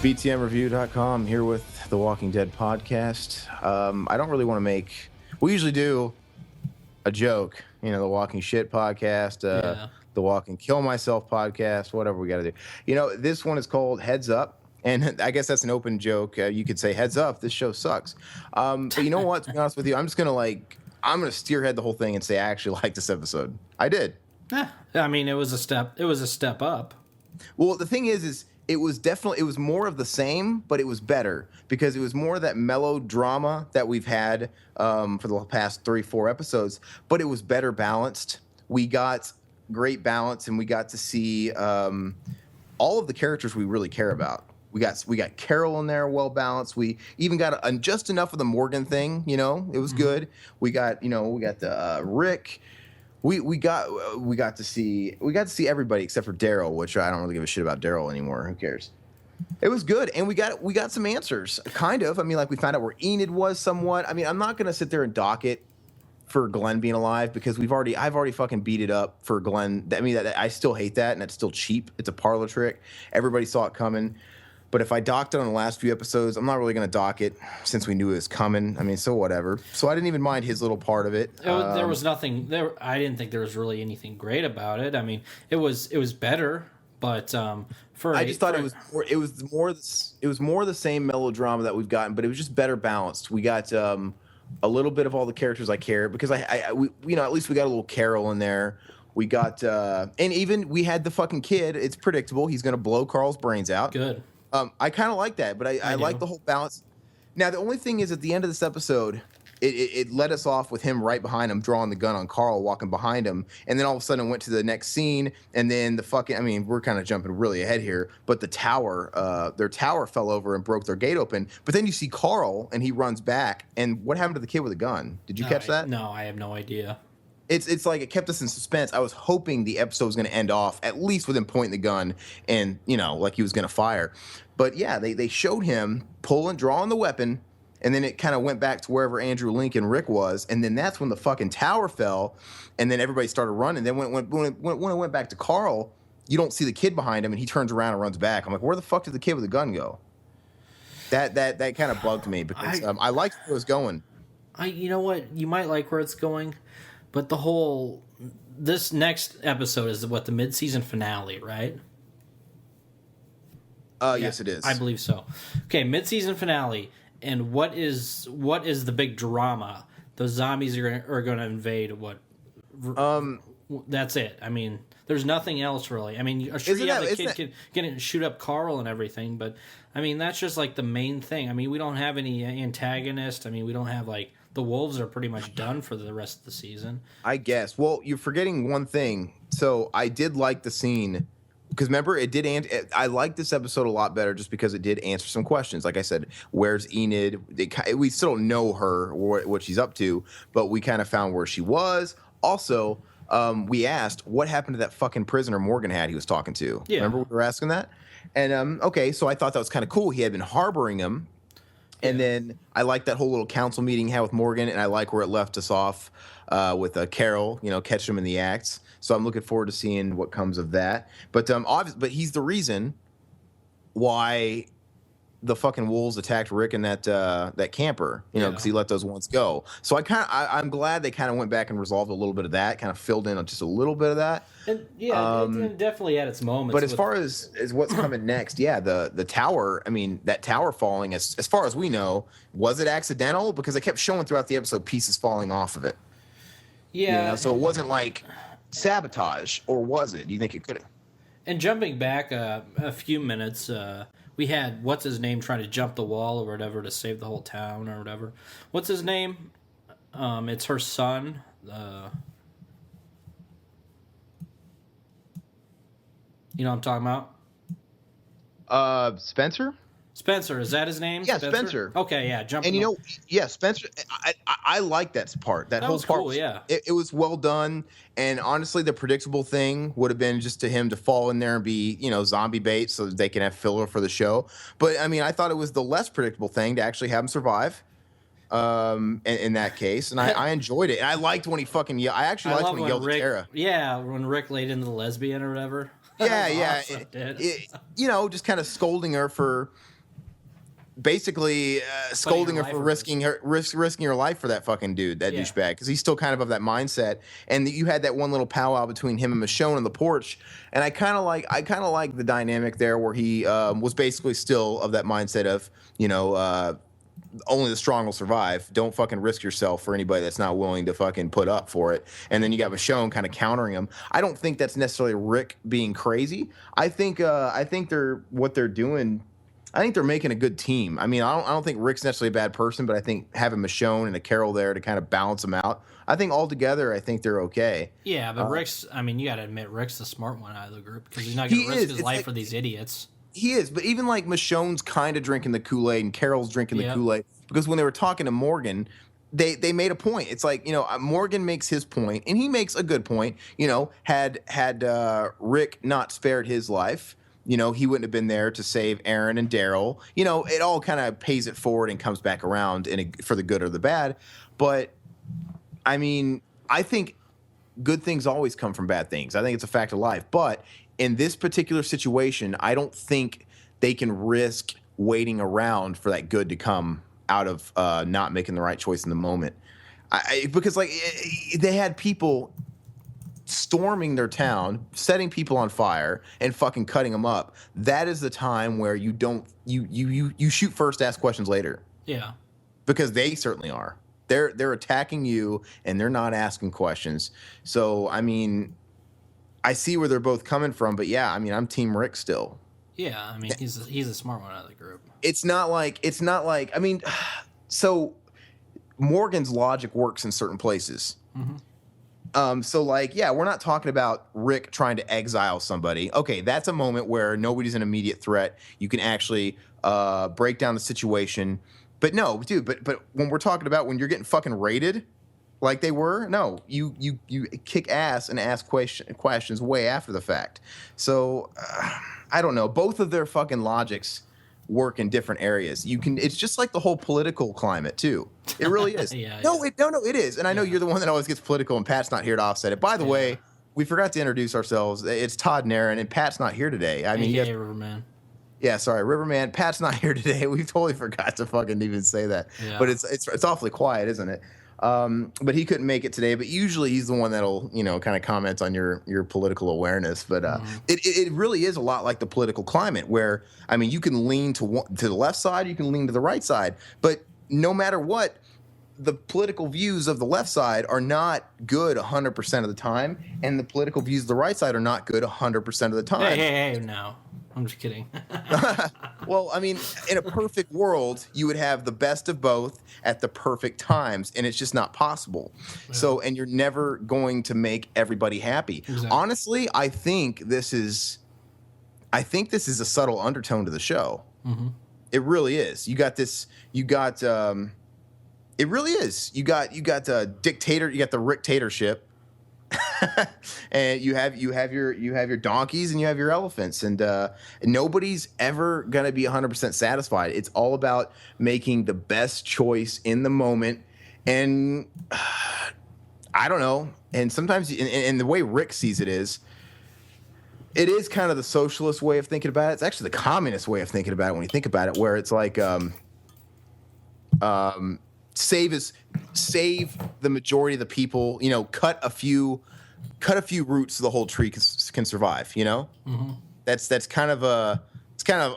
BTMreview.com here with the Walking Dead podcast. I don't really want to make... We usually do a joke, the Walking Shit podcast, the Walking Kill Myself podcast, whatever we got to do. This one is called Heads Up, and I guess that's an open joke. You could say, heads up, this show sucks. But you know what? To be honest with you, I'm just going to I'm going to steerhead the whole thing and say I actually like this episode. I did. I mean, it was a step up. Well, the thing is it was more of the same, but it was better because it was more of that melodrama that we've had for the past 3-4 episodes, but it was better balanced. We got great balance, and we got to see all of the characters we really care about. We got Carol in there, well balanced. We even got just enough of the Morgan thing. It was good. We got the Rick. We got to see everybody except for Daryl, which I don't really give a shit about Daryl anymore. Who cares? It was good, and we got some answers, kind of. I mean, we found out where Enid was somewhat. I mean, I'm not gonna sit there and dock it for Glenn being alive because I've already fucking beat it up for Glenn. I mean, I still hate that, and it's still cheap. It's a parlor trick. Everybody saw it coming. But if I docked it on the last few episodes, I'm not really going to dock it since we knew it was coming. I mean, so whatever. So I didn't even mind his little part of it. There was nothing there. I didn't think there was really anything great about it. I mean, it was better, but I just thought it was more the same melodrama that we've gotten, but it was just better balanced. We got a little bit of all the characters I care because we at least we got a little Carol in there. We got and even we had the fucking kid. It's predictable. He's going to blow Carl's brains out. Good. I kind of like that, but I like the whole balance. Now, the only thing is at the end of this episode, it led us off with him right behind him, drawing the gun on Carl, walking behind him. And then all of a sudden it went to the next scene. And then we're kind of jumping really ahead here, but the tower, their tower fell over and broke their gate open. But then you see Carl and he runs back. And what happened to the kid with a gun? Did you catch that? No, I have no idea. It's like it kept us in suspense. I was hoping the episode was going to end off at least with him pointing the gun and, like he was going to fire. But yeah, they showed him drawing the weapon, and then it kind of went back to wherever Andrew Lincoln Rick was, and then that's when the fucking tower fell, and then everybody started running. Then when it went back to Carl, you don't see the kid behind him, and he turns around and runs back. I'm like, where the fuck did the kid with the gun go? That kind of bugged me because I liked where it was going. You know what? You might like where it's going, but this next episode is the mid-season finale, right? Yes, it is. I believe so. Okay, mid-season finale, and what is the big drama? The zombies are going to invade what? That's it. I mean, there's nothing else really. I mean, sure, the kid can shoot up Carl and everything, but I mean, that's just the main thing. I mean, we don't have any antagonist. I mean, we don't have the wolves are pretty much done for the rest of the season. I guess. Well, you're forgetting one thing. So I did like the scene. Because remember, I like this episode a lot better just because it did answer some questions. Like I said, where's Enid? We still don't know her or what she's up to, but we kind of found where she was. Also, we asked, what happened to that fucking prisoner Morgan he was talking to? Yeah. Remember we were asking that? And, okay, so I thought that was kind of cool. He had been harboring him. And then I like that whole little council meeting he had with Morgan, and I like where it left us off with Carol, catching him in the acts. So I'm looking forward to seeing what comes of that. But but he's the reason why the fucking wolves attacked Rick and that camper, because he let those ones go. So I'm glad they kind of went back and resolved a little bit of that, kind of filled in on just a little bit of that. And it definitely had its moments. But as far as what's coming next, the tower. I mean, that tower falling, as far as we know, was it accidental? Because they kept showing throughout the episode pieces falling off of it. Yeah. So it wasn't like sabotage, or was it? Do you think it could have? And jumping back a few minutes, we had what's his name trying to jump the wall or whatever to save the whole town or whatever. What's his name? It's her son. You know what I'm talking about? Spencer? Spencer, is that his name? Yeah, Spencer. Okay, yeah, jumping. Spencer. I like that part. That whole was part cool. Yeah, it was well done. And honestly, the predictable thing would have been just him to fall in there and be, zombie bait, so that they can have filler for the show. But I mean, I thought it was the less predictable thing to actually have him survive. In that case, and I enjoyed it. And I liked when he fucking yelled. I actually liked when he yelled at Tara. Yeah, when Rick laid into the lesbian or whatever. Yeah, Awesome, just kind of scolding her for basically scolding her for risking her life for that fucking dude, that douchebag, because he's still kind of that mindset. And you had that one little powwow between him and Michonne on the porch, and I kind of like the dynamic there where he was basically still of that mindset of, you know, only the strong will survive. Don't fucking risk yourself for anybody that's not willing to fucking put up for it. And then you got Michonne kind of countering him. I don't think that's necessarily Rick being crazy. I think they're doing. I think they're making a good team. I mean, I don't think Rick's necessarily a bad person, but I think having Michonne and a Carol there to kind of balance them out, I think altogether, I think they're okay. Yeah, but Rick's, I mean, you got to admit, Rick's the smart one out of the group because he's not going to risk his life for these idiots. He is, but even like Michonne's kind of drinking the Kool-Aid and Carol's drinking the Kool-Aid, because when they were talking to Morgan, they made a point. It's like, you know, Morgan makes his point, and he makes a good point. You know, had Rick not spared his life, you know, he wouldn't have been there to save Aaron and Daryl. You know, it all kind of pays it forward and comes back around for the good or the bad. But, I mean, I think good things always come from bad things. I think it's a fact of life. But in this particular situation, I don't think they can risk waiting around for that good to come out of not making the right choice in the moment. Because, like, they had people storming their town, setting people on fire, and fucking cutting them up. That is the time where you shoot first, ask questions later. Yeah, because they certainly are. They're attacking you, and they're not asking questions. So I mean, I see where they're both coming from, but yeah, I mean, I'm Team Rick still. Yeah, I mean, he's a smart one out of the group. It's not like I mean, so Morgan's logic works in certain places. Mm-hmm. So, like, yeah, we're not talking about Rick trying to exile somebody. Okay, that's a moment where nobody's an immediate threat. You can actually break down the situation. But no, dude, but when we're talking about when you're getting fucking raided like they were, no, you kick ass and ask questions way after the fact. So, I don't know. Both of their fucking logics work in different areas. It's just like the whole political climate too. It really is. No, it is. And I know you're the one that always gets political, and Pat's not here to offset it. By the way, we forgot to introduce ourselves. It's Todd and Aaron, and Pat's not here today. I mean, Riverman. Yeah, sorry, Riverman. Pat's not here today. We totally forgot to fucking even say that. Yeah. But it's awfully quiet, isn't it? But he couldn't make it today. But usually he's the one that'll, you know, kind of comment on your political awareness. But it really is a lot like the political climate, where I mean, you can lean to the left side, you can lean to the right side, but no matter what, the political views of the left side are not good 100% of the time, and the political views of the right side are not good 100% of the time. Hey, no. I'm just kidding. Well, I mean, in a perfect world, you would have the best of both at the perfect times, and it's just not possible. Yeah. So, and you're never going to make everybody happy. Exactly. Honestly, I think this is a subtle undertone to the show. Mm-hmm. It really is. It really is. You got the dictator. You got the Rick-tatorship. And you have your donkeys and you have your elephants, and nobody's ever gonna be 100% satisfied. It's all about making the best choice in the moment, and I don't know. And sometimes, and the way Rick sees it is kind of the socialist way of thinking about it. It's actually the communist way of thinking about it when you think about it, where it's like save the majority of the people, you know, cut a few roots so the whole tree can survive, you know. Mm-hmm. That's kind of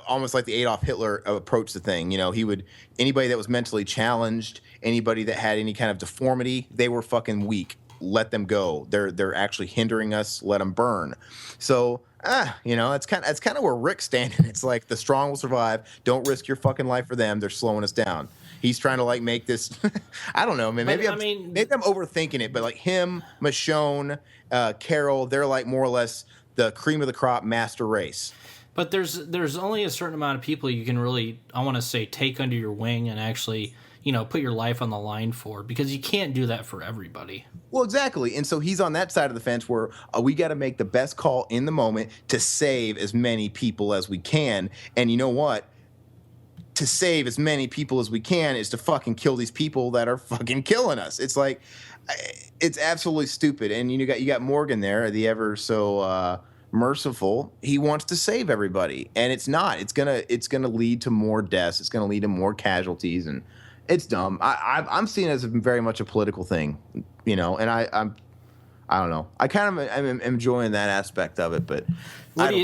almost like the Adolf Hitler approach to thing. You know, anybody that was mentally challenged, anybody that had any kind of deformity, they were fucking weak. Let them go. They're actually hindering us. Let them burn. So you know, that's kind of where Rick's standing. It's like the strong will survive. Don't risk your fucking life for them. They're slowing us down. He's trying to like make this. I don't know, man. Maybe I'm overthinking it, but like him, Michonne, Carol, they're like more or less the cream of the crop master race. But there's only a certain amount of people you can really, I want to say, take under your wing and actually, you know, put your life on the line for, because you can't do that for everybody. Well, exactly. And so he's on that side of the fence where we got to make the best call in the moment to save as many people as we can. And you know what? To save as many people as we can is to fucking kill these people that are fucking killing us. It's like, it's absolutely stupid. And you got Morgan there, the ever so merciful. He wants to save everybody, and it's not. It's gonna lead to more deaths. It's gonna lead to more casualties, and it's dumb. I'm seeing it as very much a political thing, and I don't know. I kind of am enjoying that aspect of it, but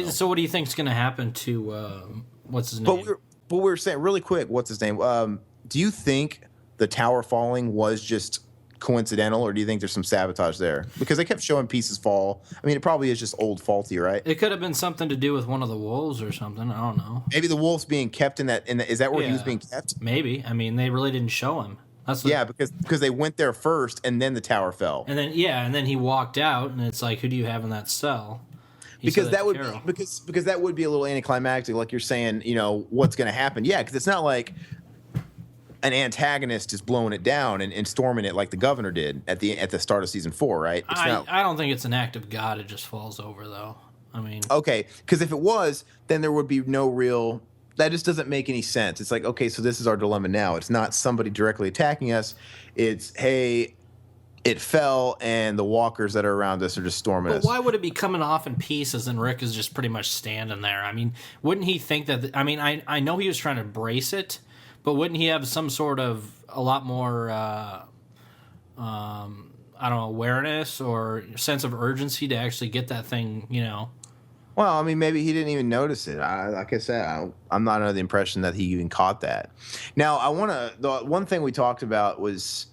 So what do you think is going to happen to what's his name? But we were saying really quick, what's his name? Do you think the tower falling was just coincidental, or do you think there's some sabotage there? Because they kept showing pieces fall. I mean, it probably is just old faulty, right? It could have been something to do with one of the wolves or something. I don't know. Maybe the wolf's being kept in that. Is that where he was being kept? Maybe. I mean, they really didn't show him. Because they went there first, and then the tower fell. And then he walked out, and it's like, who do you have in that cell? Because that would because that would be a little anticlimactic, like you're saying. What's going to happen? Yeah, because it's not like an antagonist is blowing it down and storming it like the governor did at the start of season 4, right? I don't think it's an act of God. It just falls over, though. I mean, okay, because if it was, then there would be no real. That just doesn't make any sense. It's like, okay, so this is our dilemma now. It's not somebody directly attacking us. It's, hey, it fell, and the walkers that are around us are just storming us. But why would it be coming off in pieces and Rick is just pretty much standing there? I mean, wouldn't he think that... I mean, I know he was trying to brace it, but wouldn't he have some sort of a lot more, I don't know, awareness or sense of urgency to actually get that thing, Well, I mean, maybe he didn't even notice it. Like I said, I'm not under the impression that he even caught that. Now, the one thing we talked about was,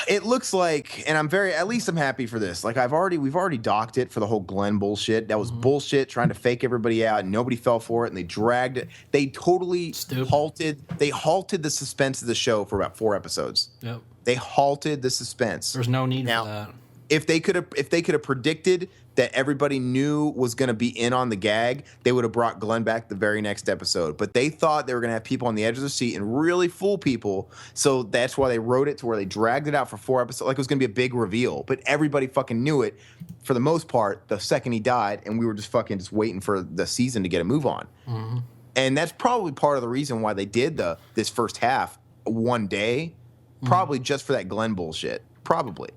it looks like, and at least I'm happy for this. Like we've already docked it for the whole Glenn bullshit. That was bullshit, trying to fake everybody out, and nobody fell for it, and they dragged it. They totally halted the suspense of the show for about 4 episodes. Yep. They halted the suspense. There's no need for that. If they could have predicted that everybody knew was going to be in on the gag, they would have brought Glenn back the very next episode. But they thought they were going to have people on the edge of their seat and really fool people. So that's why they wrote it to where they dragged it out for 4 episodes. Like it was going to be a big reveal. But everybody fucking knew it for the most part the second he died. And we were just waiting for the season to get a move on. Mm-hmm. And that's probably part of the reason why they did this first half one day. Probably just for that Glenn bullshit. Probably.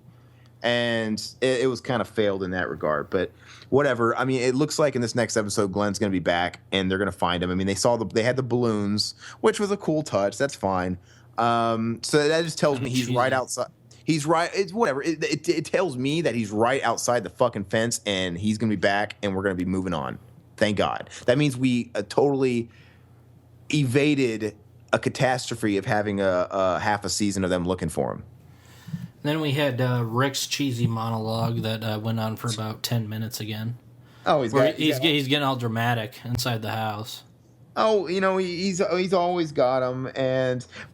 And it was kind of failed in that regard, but whatever. I mean, it looks like in this next episode, Glenn's going to be back, and they're going to find him. I mean, they had the balloons, which was a cool touch. That's fine. So that just tells me he's right outside. He's right. It's whatever. It tells me that he's right outside the fucking fence, and he's going to be back, and we're going to be moving on. Thank God. That means we totally evaded a catastrophe of having a half a season of them looking for him. Then we had Rick's cheesy monologue that went on for about 10 minutes again. Oh, he's getting all dramatic inside the house. Oh, he's always got them,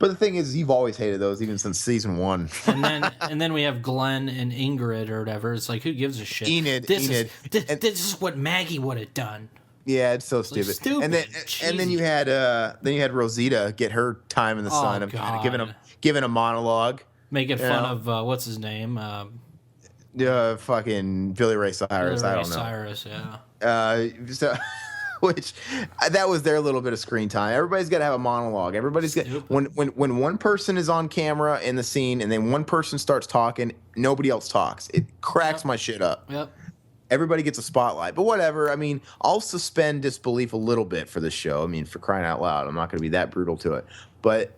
but the thing is, you've always hated those even since season 1. and then we have Glenn and Ingrid or whatever. It's like, who gives a shit? Enid. This is what Maggie would have done. Yeah, it's so stupid. And then you had Rosita get her time in the sun of giving a monologue. Making fun of what's his name? Fucking Billy Ray Cyrus. I don't know. Cyrus, yeah. Which that was their little bit of screen time. Everybody's got to have a monologue. Everybody's got when one person is on camera in the scene and then one person starts talking, nobody else talks. It cracks my shit up. Yep. Everybody gets a spotlight, but whatever. I mean, I'll suspend disbelief a little bit for this show. I mean, for crying out loud, I'm not going to be that brutal to it, but.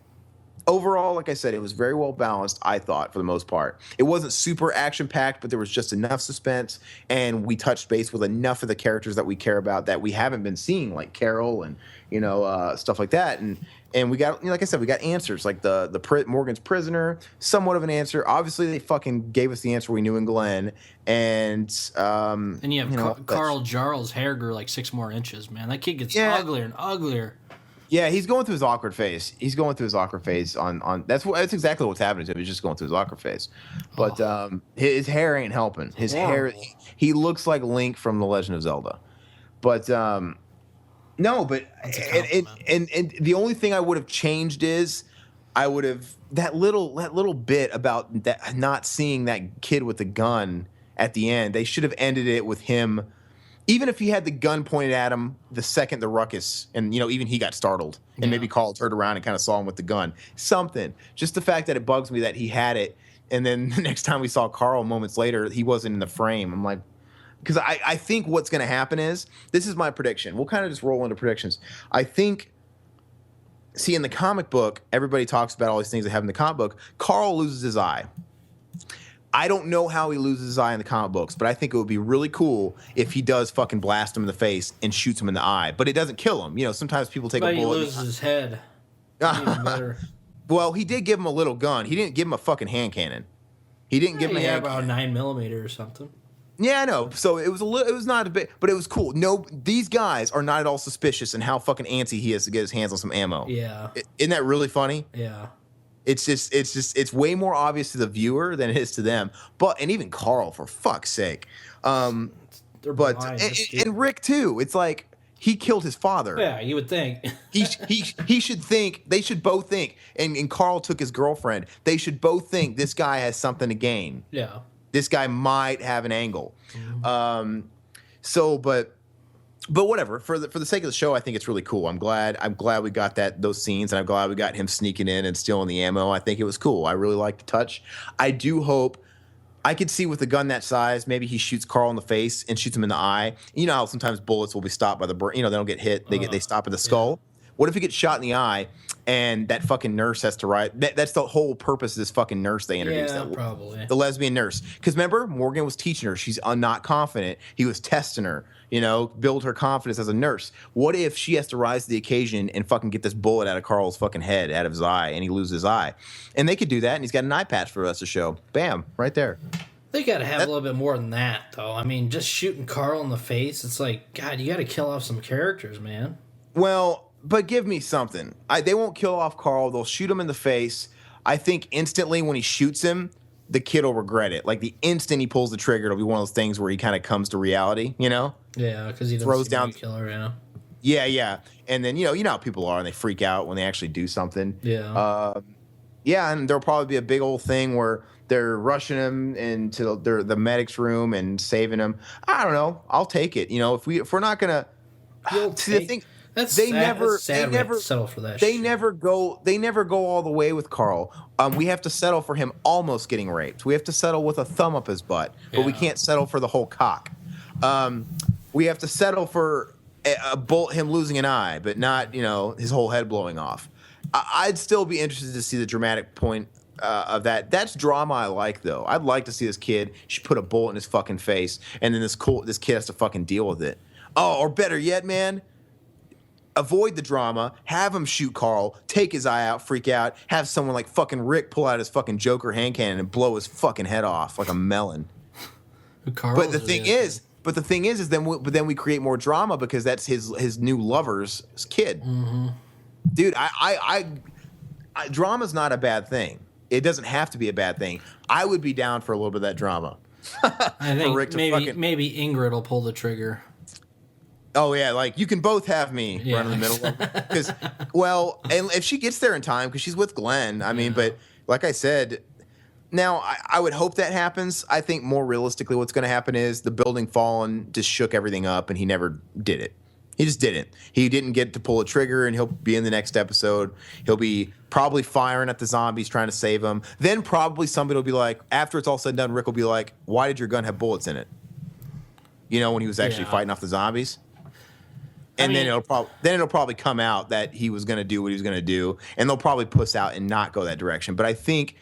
Overall, like I said, it was very well balanced, I thought, for the most part. It wasn't super action-packed, but there was just enough suspense, and we touched base with enough of the characters that we care about that we haven't been seeing, like Carol and, stuff like that. And we got, like I said, we got answers, like the Morgan's prisoner, somewhat of an answer. Obviously, they fucking gave us the answer we knew in Glenn. And you have Carl Jarl's hair grew like 6 more inches, man. That kid gets uglier and uglier. Yeah, he's going through his awkward phase. On that's exactly what's happening to him. He's just going through his awkward phase. But his hair ain't helping. His hair, he looks like Link from The Legend of Zelda. But no, but and the only thing I would have changed is I would have that little bit about that not seeing that kid with the gun at the end. They should have ended it with him. Even if he had the gun pointed at him the second the ruckus, and even he got startled, and maybe Carl turned around and kind of saw him with the gun. Something. Just the fact that it bugs me that he had it, and then the next time we saw Carl moments later, he wasn't in the frame. I'm like, because I think what's going to happen is, this is my prediction. We'll kind of just roll into predictions. I think, see, in the comic book, everybody talks about all these things that happen in the comic book. Carl loses his eye. I don't know how he loses his eye in the comic books, but I think it would be really cool if he does fucking blast him in the face and shoots him in the eye. But it doesn't kill him. You know, sometimes people take a bullet. He loses his head. Even better. Well, he did give him a little gun. He didn't give him a fucking hand cannon. He didn't give him a hand about cannon. 9mm or something. Yeah, I know. So it was it was not a bit, but it was cool. No, these guys are not at all suspicious in how fucking antsy he is to get his hands on some ammo. Yeah. Isn't that really funny? Yeah. It's way more obvious to the viewer than it is to them. But, and even Carl, for fuck's sake. They're But, blind, and Rick too. It's like, he killed his father. Yeah, you would think. he should think, they should both think, and Carl took his girlfriend. They should both think this guy has something to gain. Yeah. This guy might have an angle. Mm-hmm. But whatever. For the sake of the show, I think it's really cool. I'm glad we got those scenes, and I'm glad we got him sneaking in and stealing the ammo. I think it was cool. I really liked the touch. I do hope, I could see with a gun that size, maybe he shoots Carl in the face and shoots him in the eye. You know how sometimes bullets will be stopped by the brain. You know, they don't get hit. They stop at the skull. Yeah. What if he gets shot in the eye and that fucking nurse has to ride? That's the whole purpose of this fucking nurse they introduced. Yeah, probably. The lesbian nurse. Because remember, Morgan was teaching her. She's not confident. He was testing her, you know, build her confidence as a nurse. What if she has to rise to the occasion and fucking get this bullet out of Carl's fucking head, out of his eye, and he loses his eye? And they could do that, and he's got an eye patch for the rest of the show. Bam, right there. They got to have a little bit more than that, though. I mean, just shooting Carl in the face, it's like, God, you got to kill off some characters, man. Well, but give me something. They won't kill off Carl. They'll shoot him in the face. I think instantly when he shoots him, the kid will regret it. Like the instant he pulls the trigger, it'll be one of those things where he kind of comes to reality, you know? Yeah, because he doesn't throws down the killer, you know? Yeah. And then, you know how people are, and they freak out when they actually do something. Yeah. Yeah, and there'll probably be a big old thing where they're rushing him into the medic's room and saving him. I don't know. I'll take it. You know, if we're not gonna see the thing. They never settle for that. They never go all the way with Carl. We have to settle for him almost getting raped. We have to settle with a thumb up his butt, but we can't settle for the whole cock. We have to settle for him losing an eye, but not, you know, his whole head blowing off. I'd still be interested to see the dramatic point of that. That's drama I like, though. I'd like to see this kid. She put a bullet in his fucking face, and then this kid has to fucking deal with it. Oh, or better yet, man. Avoid the drama, have him shoot Carl, take his eye out, freak out, have someone like fucking Rick pull out his fucking Joker hand cannon and blow his fucking head off like a melon. But the thing is, then we create more drama because that's his new lover's kid. Mm-hmm. Dude, drama's not a bad thing. It doesn't have to be a bad thing. I would be down for a little bit of that drama. I think maybe Ingrid will pull the trigger. Oh yeah, like you can both have me run in the middle. Because, well, and if she gets there in time, because she's with Glenn. I mean, but like I said, now I would hope that happens. I think more realistically, what's going to happen is the building falling just shook everything up, and he never did it. He just didn't. He didn't get to pull a trigger, and he'll be in the next episode. He'll be probably firing at the zombies, trying to save them. Then probably somebody will be like, after it's all said and done, Rick will be like, "Why did your gun have bullets in it?" You know, when he was actually fighting off the zombies. And then it'll probably come out that he was going to do what he was going to do, and they'll probably puss out and not go that direction. But I think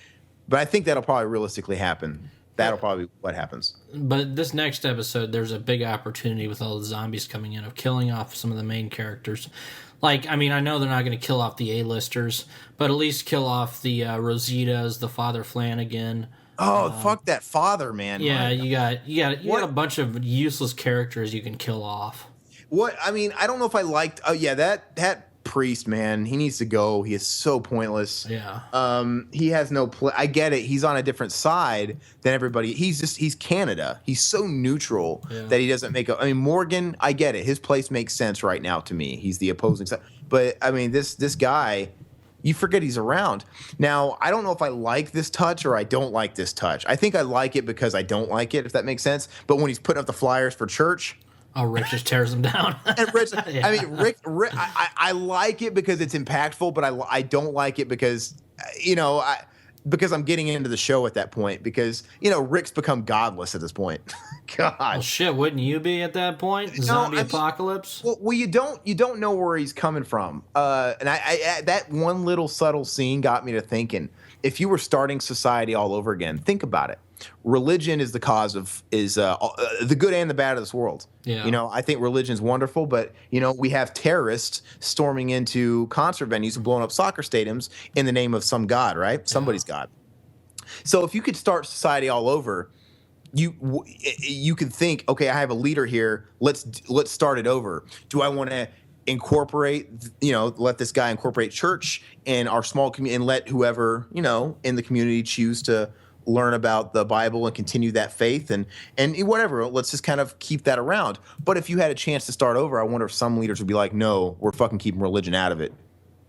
that'll probably realistically happen. That'll probably be what happens. But this next episode, there's a big opportunity with all the zombies coming in of killing off some of the main characters. Like, I mean, I know they're not going to kill off the A-listers, but at least kill off the Rositas, the Father Flanagan. Oh, fuck that father, man! Yeah, you got a bunch of useless characters you can kill off. What I mean, I don't know if I liked. Oh yeah, that priest, man, he needs to go. He is so pointless. Yeah. He has no play. I get it. He's on a different side than everybody. He's Canada. He's so neutral that he doesn't make. I mean, Morgan, I get it. His place makes sense right now to me. He's the opposing side. But I mean, this guy, you forget he's around. Now, I don't know if I like this touch or I don't like this touch. I think I like it because I don't like it, if that makes sense. But when he's putting up the flyers for church. Oh, Rick just tears them down. And Rick, I mean, Rick I like it because it's impactful, but I don't like it because, you know, because I'm getting into the show at that point because, you know, Rick's become godless at this point. God. Well, shit, wouldn't you be at that point? Zombie apocalypse? Well, you don't know where he's coming from. And I that one little subtle scene got me to thinking, if you were starting society all over again, think about it. Religion is the cause of the good and the bad of this world. Yeah. You know, I think religion is wonderful, but you know, we have terrorists storming into concert venues and blowing up soccer stadiums in the name of some god, right? Somebody's god. So if you could start society all over, you could think, okay, I have a leader here. Let's start it over. Do I want to incorporate, you know, let this guy incorporate church in our small community and let whoever, you know, in the community choose to learn about the Bible and continue that faith and whatever. Let's just kind of keep that around. But if you had a chance to start over, I wonder if some leaders would be like, no, we're fucking keeping religion out of it.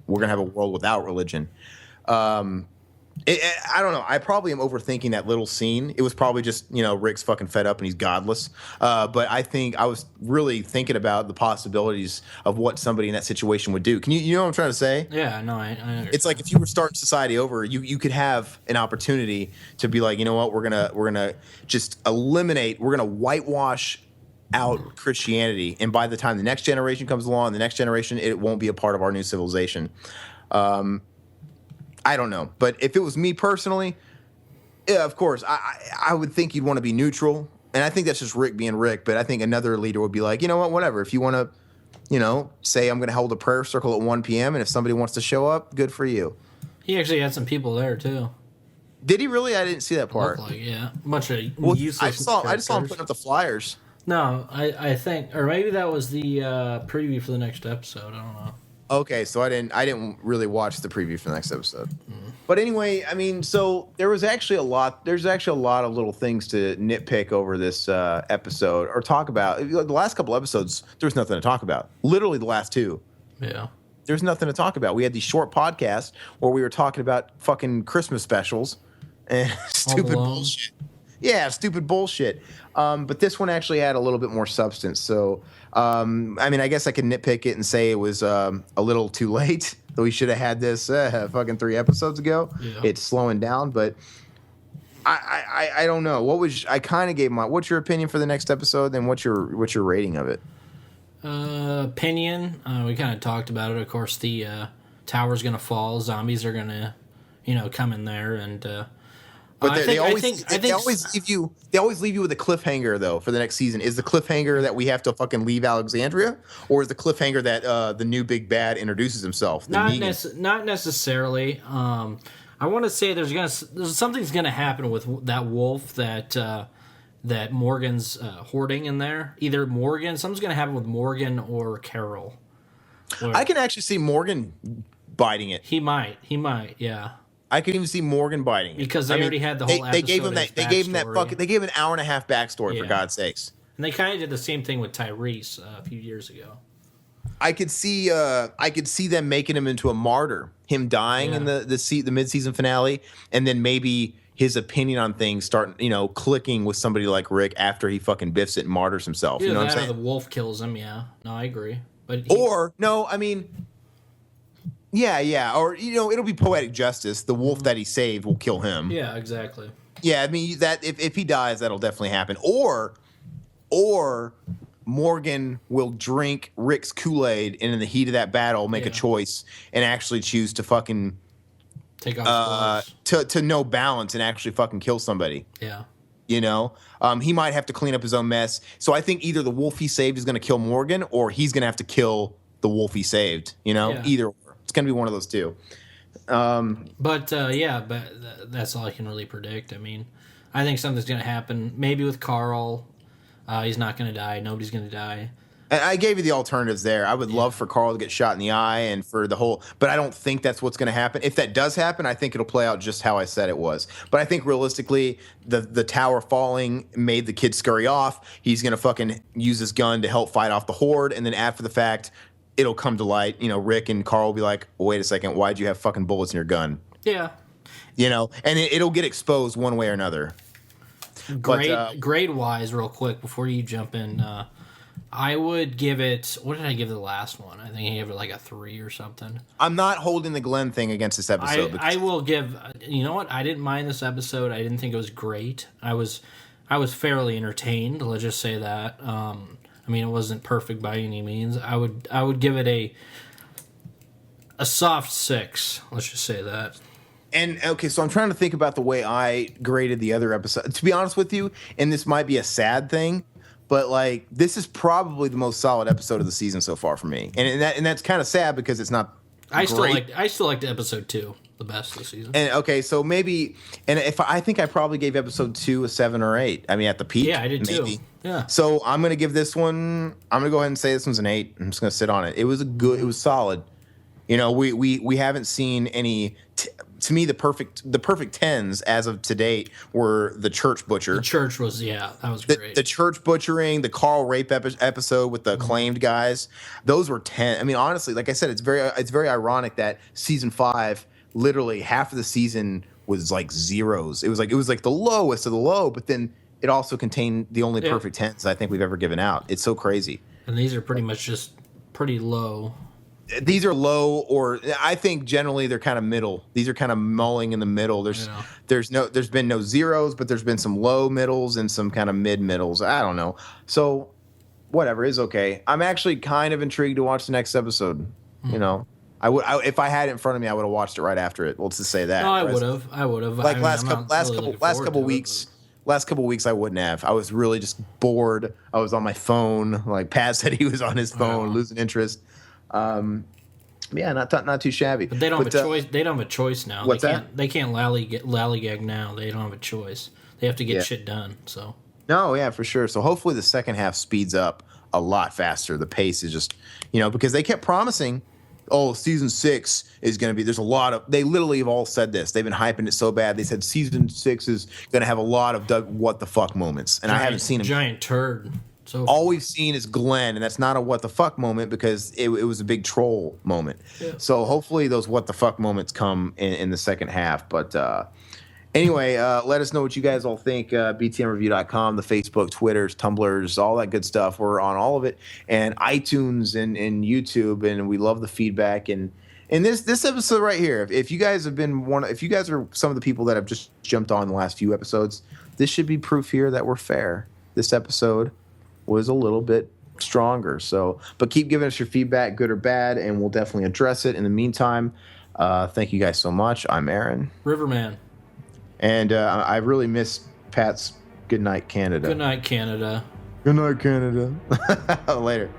We're going to have a world without religion. I don't know. I probably am overthinking that little scene. It was probably just, you know, Rick's fucking fed up and he's godless. But I think I was really thinking about the possibilities of what somebody in that situation would do. You know what I'm trying to say? Yeah, no, I understand. It's like if you were starting society over, you could have an opportunity to be like, you know what, we're gonna just eliminate, we're gonna whitewash out Christianity, and by the time the next generation comes along, the next generation, it won't be a part of our new civilization. I don't know, but if it was me personally, yeah, of course, I would think you'd want to be neutral, and I think that's just Rick being Rick. But I think another leader would be like, you know what, whatever. If you want to, you know, say I'm going to hold a prayer circle at 1 p.m. and if somebody wants to show up, good for you. He actually had some people there too. Did he really? I didn't see that part. Looked like, yeah, a bunch of useless. I just saw him putting up the flyers. No, I think, or maybe that was the preview for the next episode. I don't know. Okay, so I didn't really watch the preview for the next episode. But anyway, I mean, so there's actually a lot of little things to nitpick over this episode or talk about. The last couple episodes, there's nothing to talk about. Literally the last two. Yeah. There's nothing to talk about. We had these short podcasts where we were talking about fucking Christmas specials and stupid bullshit. Yeah, stupid bullshit. But this one actually had a little bit more substance. So, I mean, I guess I could nitpick it and say it was a little too late. We should have had this fucking 3 episodes ago. Yeah. It's slowing down, but I don't know. I kind of gave what's your opinion for the next episode? Then what's your rating of it? Opinion. We kind of talked about it. Of course, the tower's gonna fall. Zombies are gonna, come in there and. But they always leave you with a cliffhanger though for the next season. Is the cliffhanger that we have to fucking leave Alexandria, or is the cliffhanger that the new big bad introduces himself? Not necessarily. I want to say something's gonna happen with that wolf that Morgan's hoarding in there. Either something's gonna happen with Morgan or Carol. I can actually see Morgan biting it. He might, yeah. I can even see Morgan biting it because they already had the whole episode. They gave him an hour and a half backstory for God's sakes. And they kind of did the same thing with Tyrese a few years ago. I could see them making him into a martyr, him dying in the mid-season finale, and then maybe his opinion on things start clicking with somebody like Rick after he fucking biffs it and martyrs himself. Either you know what I'm saying? The wolf kills him. Yeah, no, I agree. But Yeah, or it'll be poetic justice. The wolf that he saved will kill him. Yeah, exactly. Yeah, I mean that if he dies, that'll definitely happen. Or Morgan will drink Rick's Kool-Aid and in the heat of that battle make a choice and actually choose to fucking take off to no balance and actually fucking kill somebody. Yeah. He might have to clean up his own mess. So I think either the wolf he saved is going to kill Morgan, or he's going to have to kill the wolf he saved. Either. It's going to be one of those two. But that's all I can really predict. I mean, I think something's going to happen. Maybe with Carl. He's not going to die. Nobody's going to die. And I gave you the alternatives there. I would love for Carl to get shot in the eye and for the whole... But I don't think that's what's going to happen. If that does happen, I think it'll play out just how I said it was. But I think realistically, the tower falling made the kid scurry off. He's going to fucking use his gun to help fight off the horde. And then after the fact... it'll come to light, Rick and Carl will be like, wait a second, why'd you have fucking bullets in your gun? Yeah. And it'll get exposed one way or another. Grade-wise, real quick, before you jump in, I would give it. What did I give the last one? I think I gave it like a 3 or something. I'm not holding the Glenn thing against this episode. I will give. You know what? I didn't mind this episode. I didn't think it was great. I was fairly entertained. Let's just say that. I mean, it wasn't perfect by any means. I would give it a soft 6. Let's just say that. And okay, so I'm trying to think about the way I graded the other episode. To be honest with you, and this might be a sad thing, but like this is probably the most solid episode of the season so far for me, and that's kind of sad because it's not. I still liked episode 2 the best this season. And okay, so maybe, and if I think I probably gave episode 2 a 7 or 8. I mean, at the peak. Yeah, I did maybe. too. Yeah. So I'm gonna give this one. I'm gonna go ahead and say this one's an 8. I'm just gonna sit on it. It was it was solid. You know, we haven't seen any. To me, the perfect 10s as of to date were the church butcher. The church was that was great. The church butchering, the Carl rape episode with the acclaimed guys, those were 10. I mean, honestly, like I said, it's very ironic that season 5, literally half of the season was like zeros. It was like the lowest of the low, but then it also contained the only perfect 10s I think we've ever given out. It's so crazy. And these are pretty much just pretty low. These are low, or I think generally they're kind of middle. These are kind of mulling in the middle. There's been no zeros, but there's been some low middles and some kind of mid middles. I don't know. So whatever is okay. I'm actually kind of intrigued to watch the next episode. Mm-hmm. You know, if I had it in front of me, I would have watched it right after it. Let's just say that. No, I would have. Like last couple weeks. Last couple of weeks, I wouldn't have. I was really just bored. I was on my phone. Like Pat said, he was on his phone, losing interest. Yeah, not too shabby. But they don't have a choice. They don't have a choice now. What's that? They can't lollygag now. They don't have a choice. They have to get shit done. So. No, yeah, for sure. So hopefully the second half speeds up a lot faster. The pace is just, because they kept promising, season 6 is going to be. There's a lot of. They literally have all said this. They've been hyping it so bad. They said season 6 is going to have a lot of what the fuck moments, and I haven't seen them. Giant turd. So all we've seen is Glenn, and that's not a what the fuck moment because it was a big troll moment. Yeah. So hopefully those what the fuck moments come in the second half. But anyway, let us know what you guys all think. BTMreview.com, the Facebook, Twitters, Tumblrs, all that good stuff. We're on all of it, and iTunes and YouTube, and we love the feedback. And this episode right here, if you guys are some of the people that have just jumped on the last few episodes, this should be proof here that we're fair. This episode was a little bit stronger. So, but keep giving us your feedback, good or bad, and we'll definitely address it. In the meantime, thank you guys so much. I'm Aaron. Riverman. And I really miss Pat's Good Night, Canada. Good night, Canada. Good night, Canada. Later.